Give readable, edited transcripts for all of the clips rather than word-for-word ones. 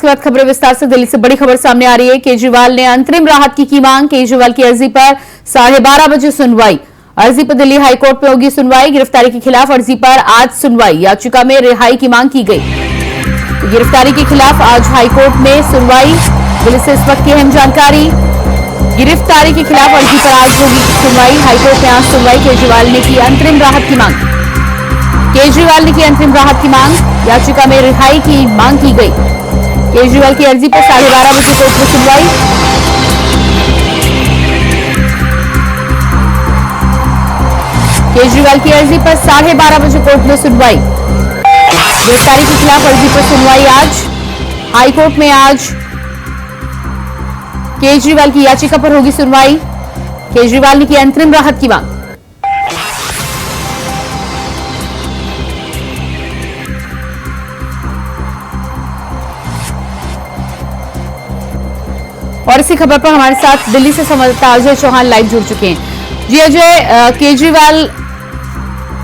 इसके बाद खबरें विस्तार से। दिल्ली से बड़ी खबर सामने आ रही है। केजरीवाल ने अंतरिम राहत की मांग। केजरीवाल की अर्जी पर 12:30 बजे सुनवाई। अर्जी पर दिल्ली हाईकोर्ट में होगी सुनवाई। गिरफ्तारी के खिलाफ अर्जी पर आज सुनवाई। याचिका में रिहाई की मांग की गई। गिरफ्तारी के खिलाफ आज हाईकोर्ट में सुनवाई। दिल्ली से इस वक्त की अहम जानकारी। गिरफ्तारी के खिलाफ अर्जी पर आज होगी सुनवाई। हाईकोर्ट में आज सुनवाई। केजरीवाल ने की अंतरिम राहत की मांग। केजरीवाल ने की अंतरिम राहत की मांग। याचिका में रिहाई की मांग की गई। केजरीवाल की अर्जी पर 12:30 बजे कोर्ट में सुनवाई। केजरीवाल की अर्जी पर 12:30 बजे कोर्ट में सुनवाई। गिरफ्तारी के खिलाफ अर्जी पर सुनवाई आज हाईकोर्ट में। आज केजरीवाल की याचिका पर होगी सुनवाई। केजरीवाल ने की अंतरिम राहत की मांग। और इसी खबर पर हमारे साथ दिल्ली से संवाददाता अजय चौहान लाइव जुड़ चुके हैं। जी अजय, केजरीवाल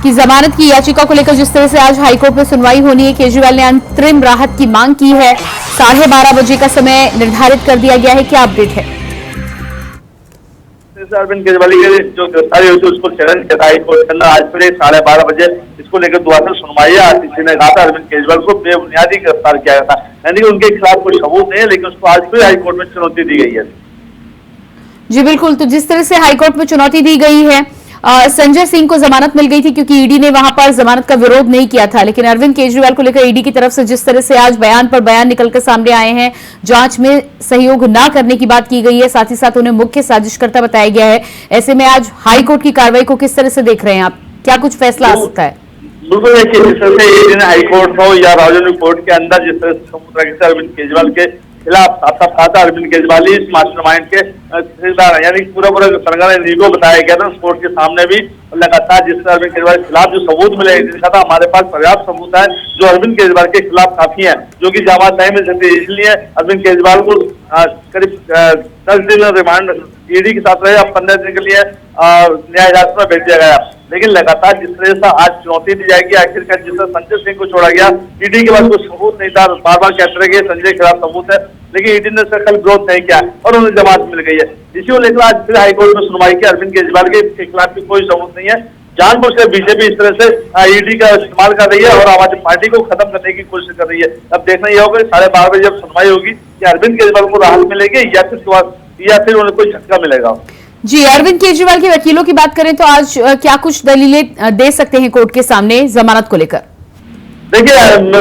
की जमानत की याचिका को लेकर जिस तरह से आज हाईकोर्ट में सुनवाई होनी है, केजरीवाल ने अंतरिम राहत की मांग की है। 12:30 बजे का समय निर्धारित कर दिया गया है। क्या अपडेट है? अरविंद केजरीवाल की जो गिरफ्तारी हुई थी उसको चैलेंज किया हाईकोर्ट के अंदर। आज फिर 12:30 बजे इसको लेकर दोबारा सुनवाई है। किसी ने कहा था अरविंद केजरीवाल को बेबुनियादी गिरफ्तार किया गया था, यानी कि उनके खिलाफ कोई सबूत नहीं है, लेकिन उसको आज फिर हाईकोर्ट में चुनौती दी गई है। जी बिल्कुल, तो जिस तरह से हाईकोर्ट में चुनौती दी गई है, संजय सिंह को जमानत मिल गई थी क्योंकि ईडी ने वहां पर जमानत का विरोध नहीं किया था, लेकिन अरविंद केजरीवाल को लेकर ईडी की तरफ से जिस तरह से आज बयान पर बयान निकलकर सामने आए हैं, जांच में सहयोग न करने की बात की गई है, साथ ही साथ उन्हें मुख्य साजिशकर्ता बताया गया है। ऐसे में आज हाईकोर्ट की कार्रवाई को किस तरह से देख रहे हैं आप? क्या कुछ फैसला आ सकता है? बिल्कुल देखिए, जिस तरह से ईडी ने हाईकोर्ट हो या राजौरी कोर्ट के अंदर जिस तरह से अरविंद केजरीवाल के खिलाफ साफ कहा था अरविंद केजरीवाल ही इस मास्टरमाइंड के ठेकेदार है, यानी पूरा सरगना नीको बताया गया था कोर्ट के सामने भी। लगातार जिस तरह अरविंद केजरीवाल के खिलाफ जो सबूत मिले, कहा था हमारे पास पर्याप्त सबूत है जो अरविंद केजरीवाल के खिलाफ काफी है, जो कि जमानत नहीं मिल सकती, इसलिए अरविंद केजरीवाल को करीब 10 दिन रिमांड ईडी के साथ रहे। अब 15 दिन के लिए न्याय हिरासत में भेज दिया गया। लेकिन लगातार जिस तरह से आज चुनौती दी जाएगी, आखिरकार जिस तरह संजय सिंह को छोड़ा गया, ईडी के पास कोई सबूत नहीं था, बार बार कहते रहे कि संजय के खिलाफ सबूत है, लेकिन ईडी ने कल विरोध नहीं किया और उन्हें जमानत मिल गई है। इसी को लेकर आज फिर हाईकोर्ट में सुनवाई की। अरविंद केजरीवाल के खिलाफ भी कोई सबूत नहीं है। जानबूझ कर बीजेपी इस तरह से ईडी का इस्तेमाल कर रही है और आम आदमी पार्टी को खत्म करने की कोशिश कर रही है। अब देखना यह होगा 12:30 बजे जब सुनवाई होगी कि अरविंद केजरीवाल को राहत मिलेगी या फिर उन्हें कोई झटका मिलेगा। जी, अरविंद केजरीवाल के वकीलों की बात करें तो आज क्या कुछ दलीलें दे सकते हैं कोर्ट के सामने जमानत को लेकर? देखिए,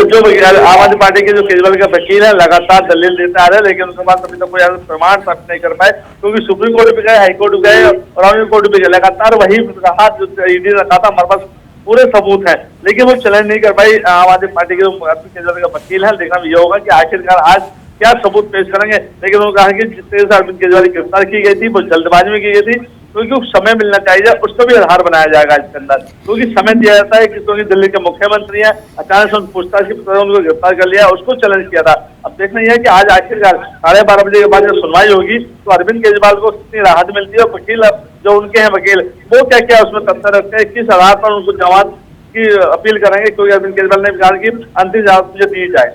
जो आम आदमी पार्टी के जो केजरीवाल के वकील है लगातार दलील देते आ रहे हैं, लेकिन उनके पास अभी तक कोई प्रमाण प्राप्त नहीं कर पाए, क्योंकि सुप्रीम कोर्ट भी गए, हाईकोर्ट भी गए और राजौरी कोर्ट भी गए। लगातार वही कहा जो ईडी ने कहा था हमारे पास पूरे सबूत है, लेकिन वो चैलेंज नहीं कर पाई आम आदमी पार्टी के जो अरविंद केजरीवाल का वकील है। देखना ये होगा कि आखिरकार आज क्या सबूत पेश करेंगे। लेकिन उन्होंने कहा कि जिस तरह से अरविंद केजरीवाल की गिरफ्तार की गई थी वो जल्दबाजी में की गई थी, क्योंकि समय मिलना चाहिए, उसको भी आधार बनाया जाएगा इसके अंदर, क्योंकि समय दिया जाता है कि क्योंकि दिल्ली के मुख्यमंत्री हैं, अचानक से पूछताछ की उनको गिरफ्तार कर लिया, उसको चैलेंज किया था। अब देखना यह है कि आज आखिरकार 12:30 बजे के बाद जब सुनवाई होगी तो अरविंद केजरीवाल को कितनी राहत मिलती है और वकील जो उनके हैं वकील वो क्या क्या उसमें तथ्य रखते हैं, किस आधार पर उनको जमानत की अपील करेंगे, क्योंकि अरविंद केजरीवाल ने कहा कि अंतिम जमानत मुझे दी जाए।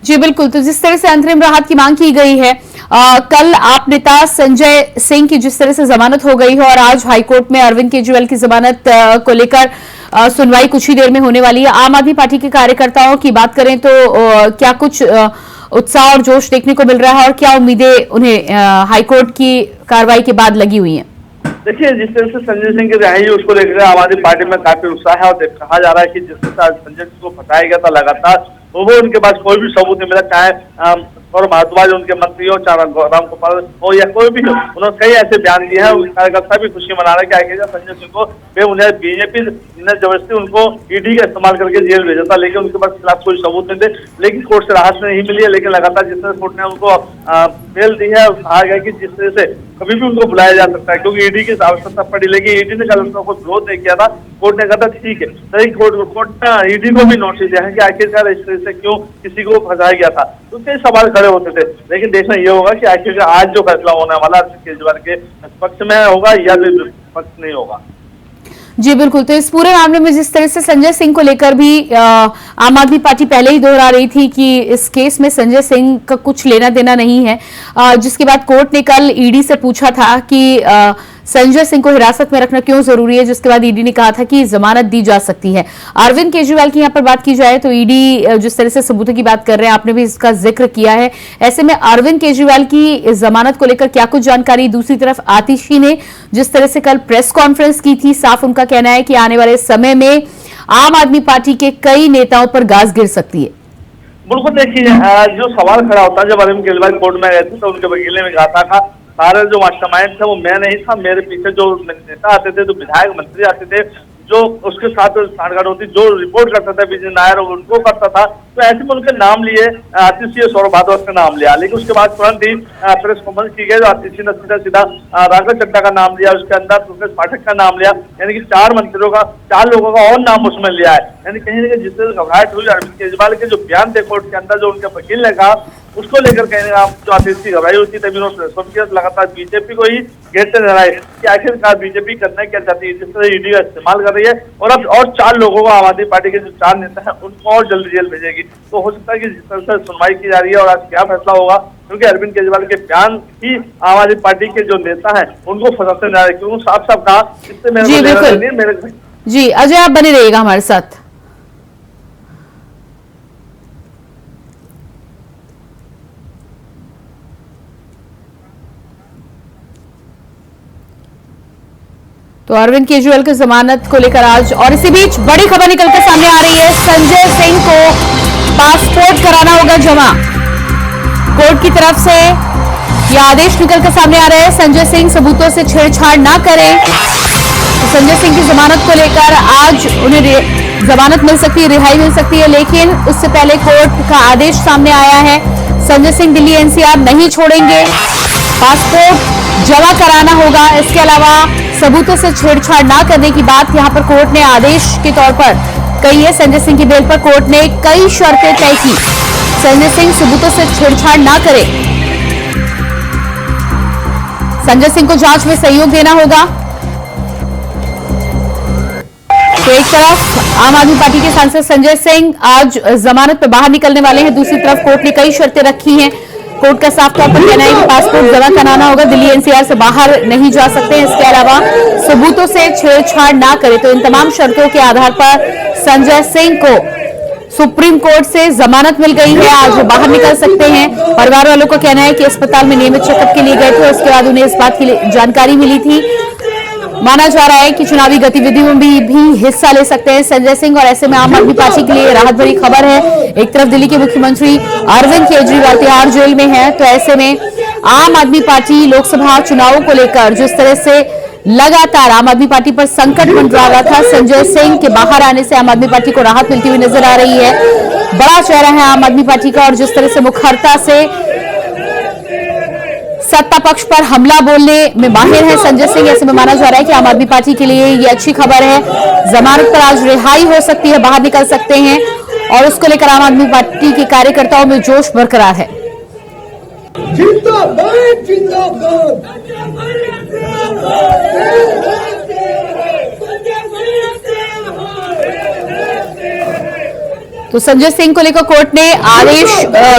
जी बिल्कुल, तो जिस तरह से अंतरिम राहत की मांग की गई है, कल आप नेता संजय सिंह की जिस तरह से जमानत हो गई है और आज हाईकोर्ट में अरविंद केजरीवाल की जमानत को लेकर सुनवाई कुछ ही देर में होने वाली है। आम आदमी पार्टी के कार्यकर्ताओं की बात करें तो क्या कुछ उत्साह और जोश देखने को मिल रहा है और क्या उम्मीदें उन्हें हाईकोर्ट की कार्रवाई के बाद लगी हुई हैं? देखिए, जिस तरह से संजय सिंह की रिहाई उसको लेकर आम आदमी पार्टी में काफी उत्साह है और कहा जा रहा है कि जिस तरह से संजय सिंह को फंसाया गया था लगातार वो उनके पास कोई भी सबूत नहीं मिला, चाहे और भारद्वाज उनके मंत्री हो, चाहे राम गोपाल हो या कोई भी हो, उन्होंने कई ऐसे बयान दिए हैं। कार्यकर्ता भी खुशी मना रहे हैं कि आखिरकार संजय सिंह को बेबुनियाद बीजेपी ने जबरदस्ती उनको ईडी का इस्तेमाल करके जेल भेजा था, लेकिन उनके पास खिलाफ कोई सबूत नहीं थे, लेकिन कोर्ट से राहत नहीं मिली है। लेकिन लगातार जिस तरह कोर्ट ने उनको बेल दी है, कहा गया कि जिस तरह से कभी भी उनको बुलाया जा सकता है, क्योंकि ईडी की आवश्यकता पड़ी, लेकिन ईडी ने कल उनका कोई विरोध नहीं किया था। कोर्ट ने कहा था ठीक है, सही कोर्ट ने ईडी को भी नोटिस दिया है कि आखिरकार इस तरह से क्यों किसी को फंसाया गया था, तो कई सवाल खड़े होते थे। लेकिन देखना यह होगा कि आखिरकार आज जो फैसला होने वाला अरविंद केजरीवाल के पक्ष में होगा या फिर पक्ष नहीं होगा। जी बिल्कुल। तो इस पूरे मामले में जिस तरह से संजय सिंह को लेकर भी आम आदमी पार्टी पहले ही दोहरा रही थी कि इस केस में संजय सिंह का कुछ लेना देना नहीं है, जिसके बाद कोर्ट ने कल ईडी से पूछा था कि संजय सिंह को हिरासत में रखना क्यों जरूरी है, जिसके बाद ईडी ने कहा था कि जमानत दी जा सकती है। अरविंद केजरीवाल की यहाँ पर बात की जाए तो ईडी जिस तरह से सबूतों की बात कर रहे हैं, आपने भी इसका जिक्र किया है, ऐसे में अरविंद केजरीवाल की जमानत को लेकर क्या कुछ जानकारी। दूसरी तरफ आतिशी ने जिस तरह से कल प्रेस कॉन्फ्रेंस की थी, साफ उनका कहना है कि आने वाले समय में आम आदमी पार्टी के कई नेताओं पर गाज गिर सकती है। बिल्कुल, देखिए जो सवाल खड़ा होता है, जब अरविंद केजरीवाल कोर्ट में गए थे तो उनके वकील ने कहा था सारे जो मास्टरमाइंड थे वो मैं नहीं था, मेरे पीछे जो नेता आते थे, जो विधायक मंत्री आते थे, जो उसके साथ सांठगांठ होती, जो रिपोर्ट करता था विजय नायर उनको करता था, तो ऐसे में उनके नाम लिए आतिशी सौरभ भारद्वाज का नाम लिया। लेकिन उसके बाद तुरंत ही प्रेस कॉन्फ्रेंस की गई, आतिशी ने सीधा राघव चड्ढा का नाम लिया, उसके अंदर सुरेश पाठक का नाम लिया, यानी कि 4 मंत्रियों का, 4 लोगों का और नाम उसमें लिया है। यानी कहीं ना कहीं जिससे घबराहट हुई, अरविंद केजरीवाल के जो बयान थे कोर्ट के अंदर, जो उनके वकील ने कहा, उसको लेकर कहीं ना जो आतिशी घबराई हुई थी, तभी उन्होंने लगातार बीजेपी को ही घेरते नजर आए कि आखिरकार बीजेपी करना क्या चाहती है, जिस तरह ईडी का इस्तेमाल कर रही है, और अब और 4 लोगों को, आम आदमी पार्टी के जो 4 नेता हैं उनको और जल्दी जेल भेजेगी। तो हो सकता है कि जिस तरह से सुनवाई की जा रही है और आज क्या फैसला होगा, क्योंकि अरविंद केजरीवाल के बयान ही आम आदमी पार्टी के जो नेता हैं उनको फंसाते नजर आए, क्योंकि साफ साफ कहा इससे मेरे जी अजय, आप बने रहिएगा हमारे साथ। तो अरविंद केजरीवाल की जमानत को लेकर आज, और इसी बीच बड़ी खबर निकलकर सामने आ रही है, संजय सिंह को पासपोर्ट कराना होगा जमा। कोर्ट की तरफ से यह आदेश निकलकर सामने आ रहा है, संजय सिंह सबूतों से छेड़छाड़ ना करें। तो संजय सिंह की जमानत को लेकर आज उन्हें जमानत मिल सकती है, रिहाई मिल सकती है, लेकिन उससे पहले कोर्ट का आदेश सामने आया है, संजय सिंह दिल्ली एनसीआर नहीं छोड़ेंगे, पासपोर्ट जमा कराना होगा। इसके अलावा सबूतों से छेड़छाड़ ना करने की बात यहां पर कोर्ट ने आदेश के तौर पर कही है। संजय सिंह की बेल पर कोर्ट ने कई शर्तें तय की, संजय सिंह सबूतों से छेड़छाड़ ना करे, संजय सिंह को जांच में सहयोग देना होगा। तो एक तरफ आम आदमी पार्टी के सांसद संजय सिंह आज जमानत पर बाहर निकलने वाले हैं, दूसरी तरफ कोर्ट ने कई शर्तें रखी हैं। कोर्ट का साफ तौर पर कहना है कि पासपोर्ट जमा कराना होगा, दिल्ली एनसीआर से बाहर नहीं जा सकते। इसके अलावा सबूतों से छेड़छाड़ ना करे। तो इन तमाम शर्तों के आधार पर संजय सिंह को सुप्रीम कोर्ट से जमानत मिल गई है, आज वो बाहर निकल सकते हैं। परिवार वालों का कहना है कि अस्पताल में नियमित चेकअप के लिए गए थे, उसके बाद उन्हें इस बात की जानकारी मिली थी, माना जा रहा है कि चुनावी गतिविधियों में भी हिस्सा ले सकते हैं संजय सिंह, और ऐसे में आम आदमी पार्टी के लिए राहत भरी खबर है। एक तरफ दिल्ली के मुख्यमंत्री अरविंद केजरीवाल तिहाड़ जेल में हैं, तो ऐसे में आम आदमी पार्टी लोकसभा चुनावों को लेकर जिस तरह से लगातार आम आदमी पार्टी पर संकट मंडरा रहा था, संजय सिंह के बाहर आने से आम आदमी पार्टी को राहत मिलती हुई नजर आ रही है। बड़ा चेहरा है आम आदमी पार्टी का, और जिस तरह से मुखरता से सत्ता पक्ष पर हमला बोलने में माहिर है संजय सिंह, ऐसे में माना जा रहा है कि आम आदमी पार्टी के लिए ये अच्छी खबर है। जमानत पर आज रिहाई हो सकती है, बाहर निकल सकते हैं, और उसको लेकर आम आदमी पार्टी के कार्यकर्ताओं में जोश बरकरार है। जिंदाबाद जिंदाबाद। तो संजय सिंह को लेकर कोर्ट ने आदेश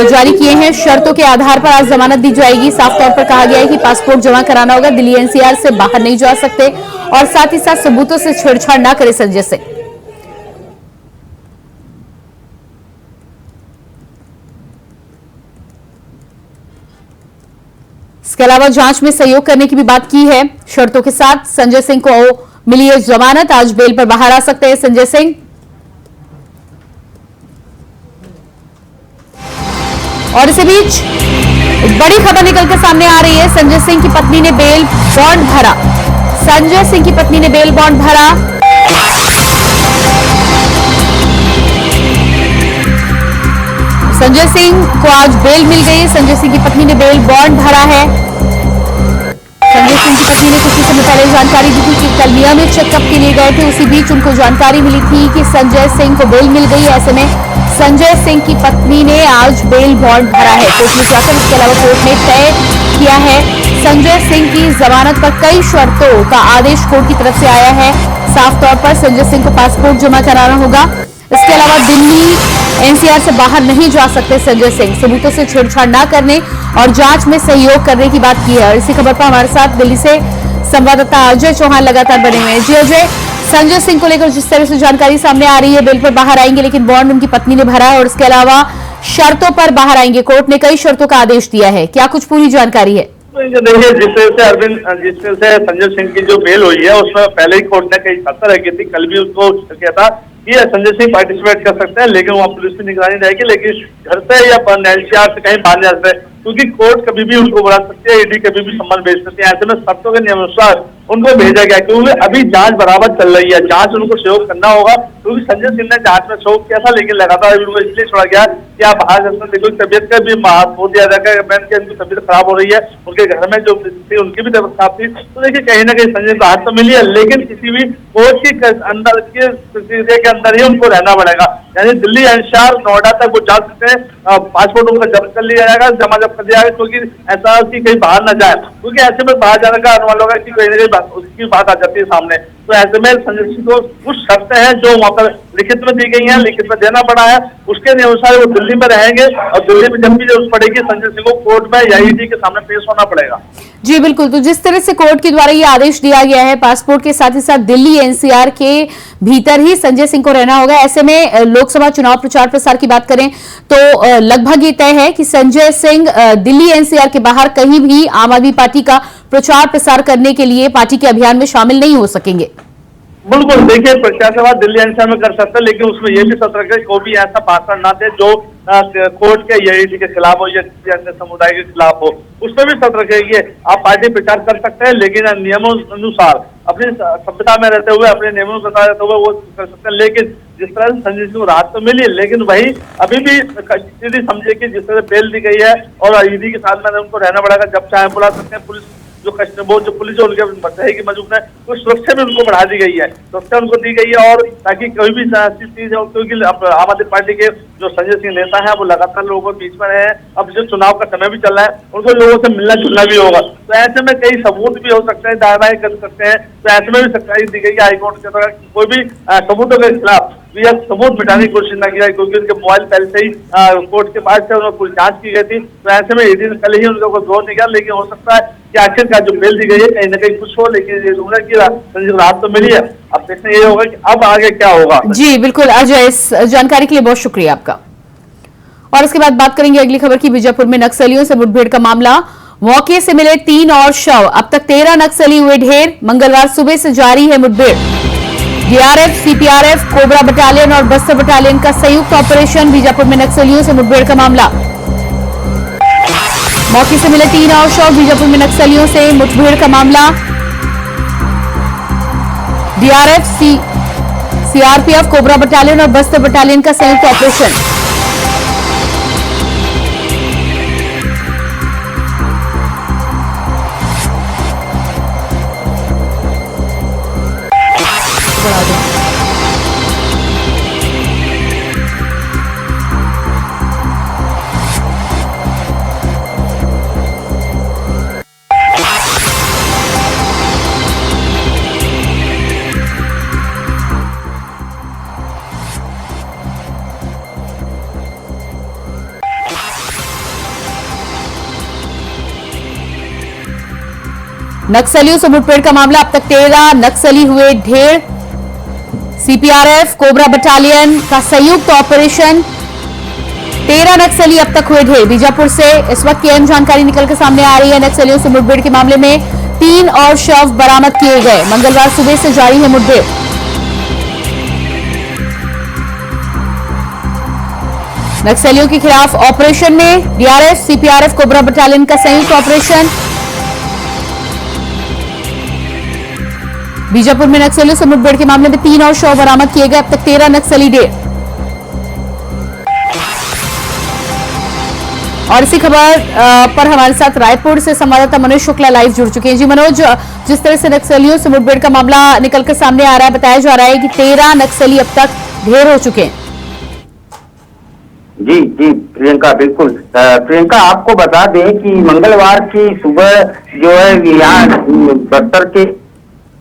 जारी किए हैं, शर्तों के आधार पर आज जमानत दी जाएगी। साफ तौर पर कहा गया है कि पासपोर्ट जमा कराना होगा, दिल्ली एनसीआर से बाहर नहीं जा सकते, और साथ ही साथ सबूतों से छेड़छाड़ ना करे संजय सिंह। इसके अलावा जांच में सहयोग करने की भी बात की है। शर्तों के साथ संजय सिंह को मिली है जमानत, आज बेल पर बाहर आ सकते हैं संजय सिंह। और इसी बीच एक बड़ी खबर निकलकर सामने आ रही है, संजय सिंह की पत्नी ने बेल बॉन्ड भरा। संजय सिंह की पत्नी ने बेल बॉन्ड भरा। संजय सिंह को आज बेल मिल गई, संजय सिंह की पत्नी ने बेल बॉन्ड भरा है। संजय सिंह की पत्नी ने कुछ ही समय पहले जानकारी दी थी कि कल नियमित चेकअप के लिए गए थे, उसी बीच उनको जानकारी मिली थी कि संजय सिंह को बेल मिल गई। ऐसे में संजय सिंह की पत्नी ने आज बेल बॉन्ड भरा है कोर्ट में जाकर। इसके अलावा कोर्ट ने तय किया है संजय सिंह की जमानत पर कई शर्तों का आदेश कोर्ट की तरफ से आया है। साफ तौर पर संजय सिंह को पासपोर्ट जमा कराना होगा। इसके अलावा दिल्ली एनसीआर से बाहर नहीं जा सकते संजय सिंह। सबूतों से छेड़छाड़ न करने और जांच में सहयोग करने की बात की है। और इसी खबर पर हमारे साथ दिल्ली से संवाददाता अजय चौहान लगातार बने हुए हैं। जी अजय, संजय सिंह को लेकर जिस तरह से जानकारी सामने आ रही है, बेल पर बाहर आएंगे लेकिन बॉन्ड उनकी पत्नी ने भरा है और इसके अलावा शर्तों पर बाहर आएंगे। कोर्ट ने कई शर्तों का आदेश दिया है, क्या कुछ पूरी जानकारी है? देखिए, जिस तरह से संजय सिंह की जो बेल हुई है उसमें पहले ही कोर्ट ने कई शर्तें रखी थी। कल भी उसको किया था कि संजय सिंह पार्टिसिपेट कर सकते हैं, लेकिन वहाँ पुलिस की निगरानी रहेगी, लेकिन घर से या एनसीआर से कहीं बाहर जा सकते हैं, क्योंकि कोर्ट कभी भी उनको बुला सकती है, ईडी कभी भी सम्मान भेज सकती है। ऐसे में शर्तों के नियमानुसार उनको भेजा गया, क्योंकि अभी जांच बराबर चल रही है। जांच उनको सहयोग करना होगा, क्योंकि संजय सिंह ने जांच में सहयोग किया था, लेकिन लगातार उनको इसलिए छोड़ा गया कि आप बाहर जा सकते, देखो तबियत का भी हो दिया जाएगा। उनकी तबियत खराब हो रही है, उनके घर में जो थी उनकी भी तबियत खराब थी। तो देखिए, कहीं ना कहीं संजय को राहत तो मिली है, लेकिन किसी भी कोर्ट के अंदर के अंदर ही उनको रहना पड़ेगा। यानी दिल्ली एनसीआर नोएडा तक वो जा सकते हैं, पासपोर्ट उनका जब्त कर लिया जाएगा, जमा जब्त कर दिया जाएगा, क्योंकि ऐसा कि कहीं बाहर न जाए, क्योंकि ऐसे में बाहर जाने का अनुमान होगा कि कहीं ना कहीं उसकी बात आ जाती है सामने। तो ऐसे में संजय सिंह को कुछ शर्तें हैं जो वहाँ पर लिखित में दी गई हैं, लिखित में देना पड़ा है, उसके अनुसार वो दिल्ली में रहेंगे और दिल्ली में जब भी जरूरत पड़ेगी संजय सिंह को कोर्ट में या ईडी के सामने पेश होना पड़ेगा। जी बिल्कुल, तो जिस तरह से कोर्ट के द्वारा ये आदेश दिया गया है, पासपोर्ट के साथ ही साथ दिल्ली एनसीआर के भीतर ही संजय सिंह को रहना होगा। ऐसे में लोकसभा चुनाव प्रचार प्रसार की बात करें तो लगभग ये तय है कि संजय सिंह दिल्ली एनसीआर के बाहर कहीं भी आम आदमी पार्टी का प्रचार प्रसार करने के लिए पार्टी के अभियान में शामिल नहीं हो सकेंगे। बिल्कुल, देखिए, प्रचार सभा दिल्ली एनसीआर में कर सकते हैं, लेकिन उसमें यह भी शर्त रखे कोई भी ऐसा भाषण ना दे जो कोर्ट के या ईडी के खिलाफ हो या किसी अन्य समुदाय के खिलाफ हो। उसमें भी शर्त रखेगी, आप पार्टी प्रचार कर सकते हैं, लेकिन नियमों अनुसार अपनी सभ्यता में रहते हुए, अपने नियमों के साथ रहते हुए वो कर सकते हैं। लेकिन जिस तरह से संजय सिंह को राहत तो मिली, लेकिन वही अभी भी स्थिति समझे कि जिस तरह बेल दी गई है और ईडी के साथ में उनको रहना पड़ेगा, जब चाहे बुला सकते हैं। पुलिस जो पुलिस उनके रहेगी मौजूद है, तो सुरक्षा भी उनको बढ़ा दी गई है, सुरक्षा उनको दी गई है, और ताकि कोई भी चीज हो, क्योंकि आम आदमी पार्टी के जो संजय सिंह नेता है वो लगातार लोगों के बीच में रहे हैं। अब जो चुनाव का समय भी चल रहा है, उनको लोगों से मिलना जुलना भी होगा, तो ऐसे में कई सबूत भी हो सकते हैं, दावे कर सकते हैं। तो ऐसे में भी सरकारी दी गई है हाईकोर्ट के द्वारा कोई भी सबूतों के खिलाफ यह सबूत मिटाने की कोशिश न की जाए, क्योंकि उनके मोबाइल पहले से ही कोर्ट के पास से उन्होंने पूरी जांच की गई थी। तो ऐसे में ईडी ने कल ही उनको कोई जोर निकाला, लेकिन हो सकता है कि आखिरकार जो बेल दी गई है कहीं ना कहीं कुछ हो, लेकिन ये उम्र की संजय को राहत तो मिली है। अब देखना ये होगा कि अब आगे क्या होगा। जी बिल्कुल अजय, इस जानकारी के लिए बहुत शुक्रिया आपका। और इसके बाद बात करेंगे अगली खबर की। बीजापुर में नक्सलियों से मुठभेड़ का मामला, मौके से मिले 3 और शव, अब तक 13 नक्सली हुए ढेर। मंगलवार सुबह से जारी है मुठभेड़। डीआरएफ, सीपीआरएफ, कोबरा बटालियन और बस्तर बटालियन का संयुक्त ऑपरेशन। बीजापुर में नक्सलियों से मुठभेड़ का मामला, मौके से मिले 3 और शव। बीजापुर में नक्सलियों से मुठभेड़ का मामला, डीआरएफ, सीआरपीएफ, कोबरा बटालियन और बस्तर बटालियन का संयुक्त ऑपरेशन। नक्सलियों से मुठभेड़ का मामला, अब तक 13 नक्सली हुए ढेर। सीपीआरएफ, कोबरा बटालियन का संयुक्त ऑपरेशन, 13 नक्सली अब तक हुए ढेर। बीजापुर से इस वक्त की अहम जानकारी निकलकर सामने आ रही है। नक्सलियों से मुठभेड़ के मामले में 3 और शव बरामद किए गए। मंगलवार सुबह से जारी है मुठभेड़। नक्सलियों के खिलाफ ऑपरेशन में डीआरएफ, सीपीआरएफ, कोबरा बटालियन का संयुक्त ऑपरेशन। बीजापुर में नक्सलियों से मुठभेड़ के मामले में 3 और शव बरामद किए गए। अब तक 13 नक्सली ढेर। और इसी खबर पर हमारे साथ रायपुर से संवाददाता मनोज शुक्ला लाइव जुड़ चुके हैं। जी मनोज, जिस तरह से नक्सलियों से मुठभेड़ का मामला निकलकर सामने आ रहा है, बताया जा रहा है कि 13 नक्सली अब तक ढेर हो चुके हैं। जी जी प्रियंका, बिल्कुल। प्रियंका, आपको बता दें कि मंगलवार की सुबह जो है यहाँ बस्तर के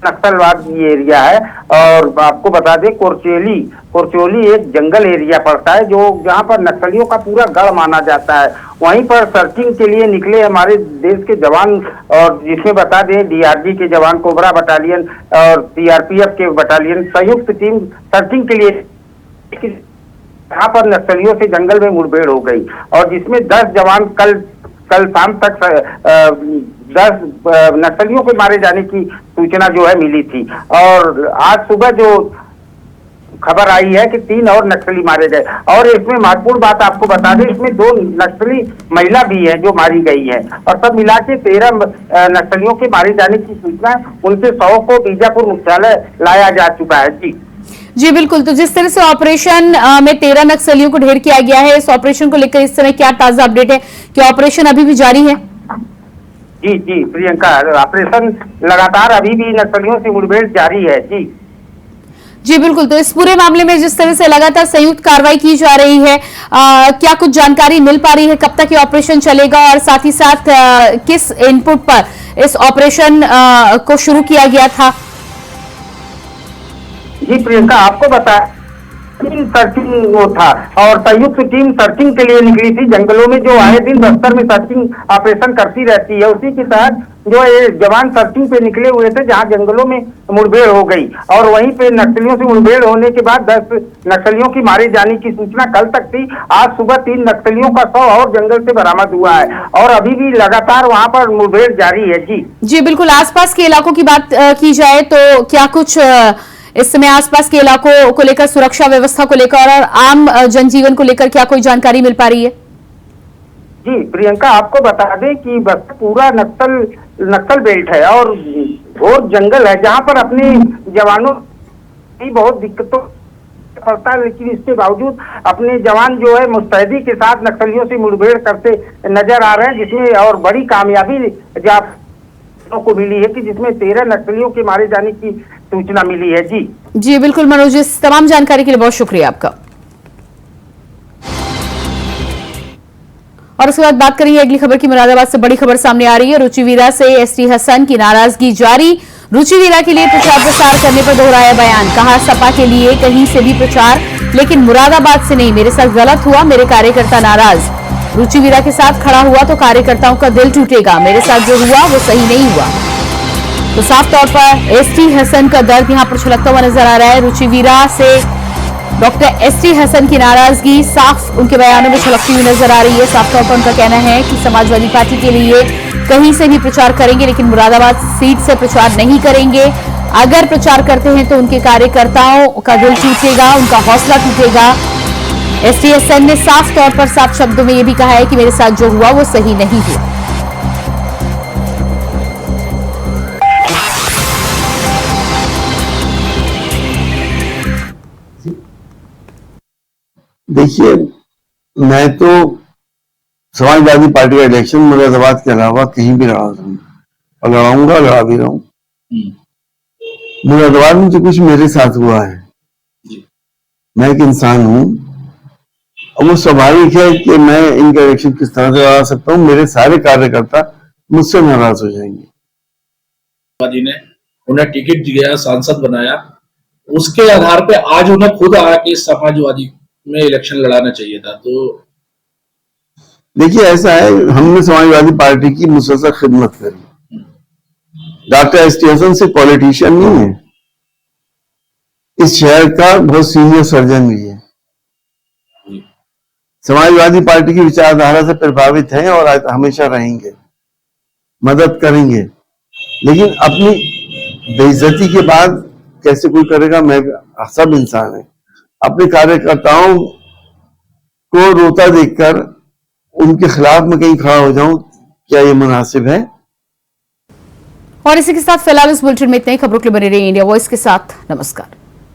नक्सलवादी एरिया है। और आपको बता दें कोरचोली एक जंगल एरिया पड़ता है जो जहाँ पर नक्सलियों का पूरा गढ़ माना जाता है। वहीं पर सर्चिंग के लिए निकले हमारे देश के जवान, और जिसमें बता दें डीआरजी के जवान, कोबरा बटालियन और सीआरपीएफ के बटालियन संयुक्त टीम सर्चिंग के लिए यहाँ पर नक्सलियों से जंगल में मुठभेड़ हो गई, और जिसमें 10 जवान कल शाम तक 10 नक्सलियों के मारे जाने की सूचना जो है मिली थी। और आज सुबह जो खबर आई है कि 3 और नक्सली मारे गए। और इसमें महत्वपूर्ण बात आपको बता दें, इसमें 2 नक्सली महिला भी है जो मारी गई है, और सब मिला के 13 नक्सलियों के मारे जाने की सूचना, उनके शव को बीजापुर मुख्यालय लाया जा चुका है। जी बिल्कुल। तो जिस तरह से ऑपरेशन में 13 नक्सलियों को ढेर किया गया है, इस ऑपरेशन को लेकर इस समय क्या ताजा अपडेट है? क्या ऑपरेशन अभी भी जारी है? जी प्रियंका, ऑपरेशन लगातार अभी भी नक्सलियों से मुठभेड़ जारी है। जी बिल्कुल। तो इस पूरे मामले में जिस तरह से लगातार संयुक्त कार्रवाई की जा रही है, क्या कुछ जानकारी मिल पा रही है? कब तक ये ऑपरेशन चलेगा, और साथ ही साथ किस इनपुट पर इस ऑपरेशन को शुरू किया गया था? जी प्रियंका, आपको बता टीम सर्चिंग वो था, और संयुक्त टीम सर्चिंग के लिए निकली थी जंगलों में, जो आए दिन बस्तर में सर्चिंग ऑपरेशन करती रहती है। उसी के तहत जो ये जवान सर्चिंग पे निकले हुए थे, जहां जंगलों में मुठभेड़ हो गई, और वहीं पे नक्सलियों से मुठभेड़ होने के बाद 10 नक्सलियों की मारे जाने की सूचना कल तक थी। आज सुबह 3 नक्सलियों का शव और जंगल से बरामद हुआ है, और अभी भी लगातार वहां पर मुठभेड़ जारी है। जी बिल्कुल। आसपास के इलाकों की बात की जाए तो क्या कुछ इस समय आसपास के इलाकों को लेकर, सुरक्षा व्यवस्था को लेकर और आम जनजीवन को लेकर क्या कोई जानकारी मिल पा रही है? जी प्रियंका, आपको बता दें कि बस पूरा नक्सल बेल्ट है और घोर जंगल है, जहां पर अपने जवानों की बहुत दिक्कतों पड़ता है, लेकिन इसके बावजूद अपने जवान जो है मुस्तैदी के साथ नक्सलियों से मुठभेड़ करते नजर आ रहे हैं, जिसमें और बड़ी कामयाबी को मिली है कि जिसमें 13 नक्सलियों के मारे जाने की सूचना मिली है। जी बिल्कुल मनोज, इस तमाम जानकारी के लिए बहुत शुक्रिया आपका। और उसके बाद बात करेंगे अगली खबर की। मुरादाबाद से बड़ी खबर सामने आ रही है। रुचिवीरा से एसटी हसन की नाराजगी जारी। रुचिवीरा के लिए प्रचार प्रसार करने पर दोहराया बयान, कहा सपा के लिए कहीं से भी प्रचार, लेकिन मुरादाबाद से नहीं। मेरे साथ गलत हुआ, मेरे कार्यकर्ता नाराज। रुचिवीरा के साथ खड़ा हुआ तो कार्यकर्ताओं का दिल टूटेगा, मेरे साथ जो हुआ वो सही नहीं हुआ। तो साफ तौर पर एसटी हसन का दर्द यहां पर छलकता हुआ नजर आ रहा है। रुचिवीरा से डॉक्टर एसटी हसन की नाराजगी साफ उनके बयानों में छलकती हुई नजर आ रही है। साफ तौर पर उनका कहना है कि समाजवादी पार्टी के लिए कहीं से भी प्रचार करेंगे, लेकिन मुरादाबाद सीट से प्रचार नहीं करेंगे। अगर प्रचार करते हैं तो उनके कार्यकर्ताओं का दिल टूटेगा, उनका हौसला टूटेगा। एसटी हसन ने साफ तौर पर साफ शब्दों में यह भी कहा है कि मेरे साथ जो हुआ वो सही नहीं हुआ। देखिए, मैं तो समाजवादी पार्टी का इलेक्शन मुरादाबाद के अलावा कहीं भी लड़ा हूँ और लड़ाऊंगा, लड़ा भी रहा हूँ। मुरादाबाद में जो कुछ मेरे साथ हुआ है, मैं एक इंसान हूँ और वो स्वाभाविक है कि मैं इनका इलेक्शन किस तरह से लड़ा सकता हूँ। मेरे सारे कार्यकर्ता मुझसे नाराज हो जाएंगे। ने उन्हें टिकट दिया, सांसद बनाया, उसके आधार पे आज उन्हें खुद आके समाजवादी में इलेक्शन लड़ाना चाहिए था। तो देखिए, ऐसा है, हमने समाजवादी पार्टी की मुसलसल खिदमत करी। डॉक्टर एसटी हसन से पॉलिटिशियन नहीं है, इस शहर का बहुत सीनियर सर्जन भी है। समाजवादी पार्टी की विचारधारा से प्रभावित हैं और हमेशा रहेंगे, मदद करेंगे, लेकिन अपनी बेइज्जती के बाद कैसे कोई करेगा? मैं, सब इंसान है। अपने कार्यकर्ताओं को रोता देखकर उनके खिलाफ मैं कहीं खड़ा हो जाऊं, क्या ये मुनासिब है? और इसी के साथ फिलहाल इस बुलेटिन में इतने ही। खबरों के लिए बने रहिए इंडिया वॉइस के साथ। नमस्कार।